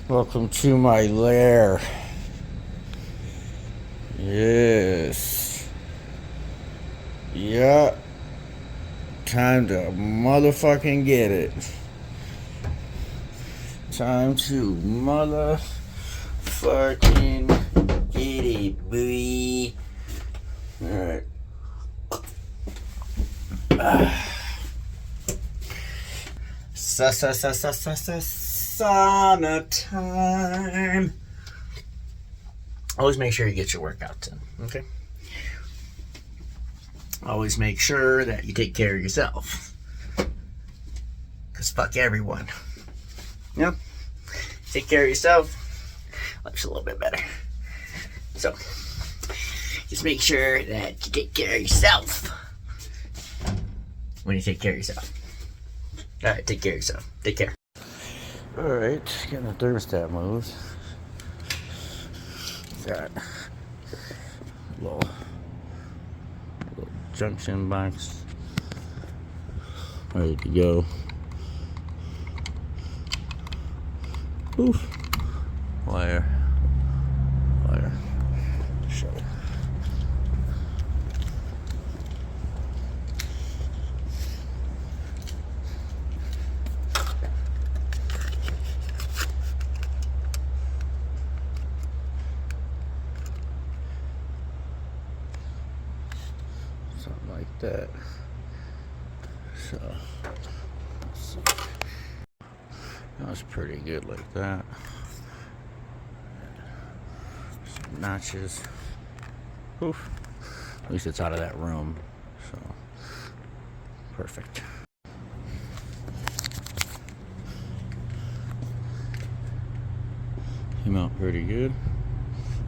Welcome to my lair. Yes. Yeah. Time to motherfucking get it. Time to motherfucking get it, boy. Alright. Sauna time. Always make sure you get your workouts in, okay? Always make sure that you take care of yourself. Because fuck everyone. Yep. Take care of yourself. Life's a little bit better. So, just make sure that you take care of yourself when you take care of yourself. Alright, take care of yourself. Take care. Alright, getting the thermostat moved. Got a little junction box ready to go. Oof. Wire. Show it. Something like that. So, let's see. That was pretty good like that. Some notches. Oof. At least it's out of that room. So, perfect. Came out pretty good.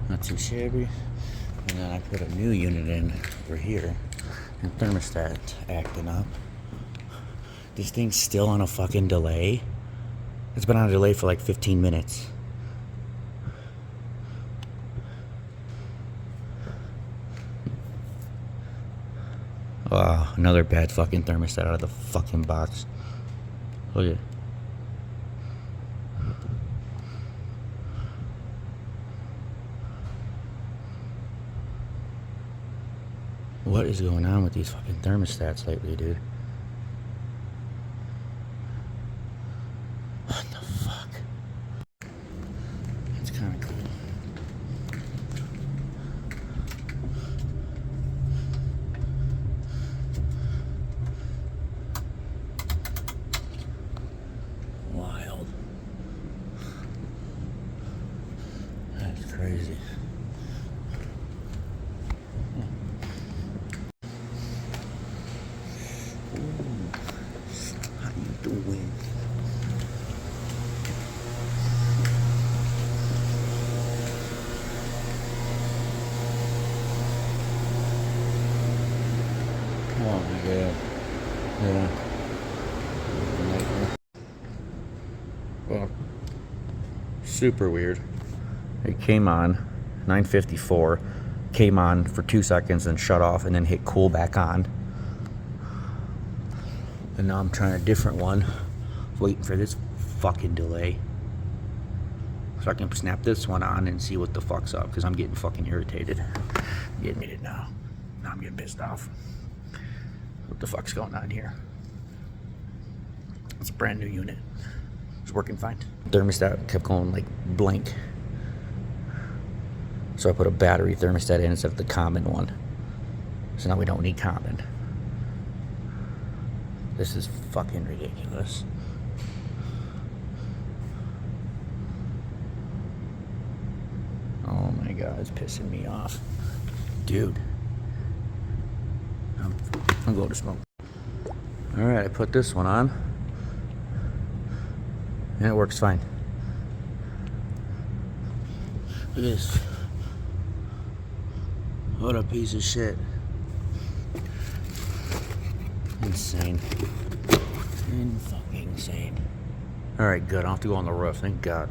Not too shabby. And then I put a new unit in over here. And thermostat acting up. This thing's still on a fucking delay. It's been on a delay for like 15 minutes. Wow, another bad fucking thermostat out of the fucking box. Look at it. What is going on with these fucking thermostats lately, dude? What the fuck? That's kind of cool. Wild. That's crazy. Doing. Oh my god. Yeah. Well, super weird. It came on 9:54, came on for 2 seconds and shut off and then hit cool back on. And now I'm trying a different one, waiting for this fucking delay. So I can snap this one on and see what the fuck's up, because I'm getting fucking irritated. I'm getting it now. Now I'm getting pissed off. What the fuck's going on here? It's a brand new unit. It's working fine. Thermostat kept going like blank. So I put a battery thermostat in instead of the common one. So now we don't need common. This is fucking ridiculous. Oh my god, it's pissing me off. Dude. I'm going to smoke. Alright, I put this one on. And it works fine. Look at this. What a piece of shit. Insane. Fucking insane. Alright, good. I don't have to go on the roof. Thank God.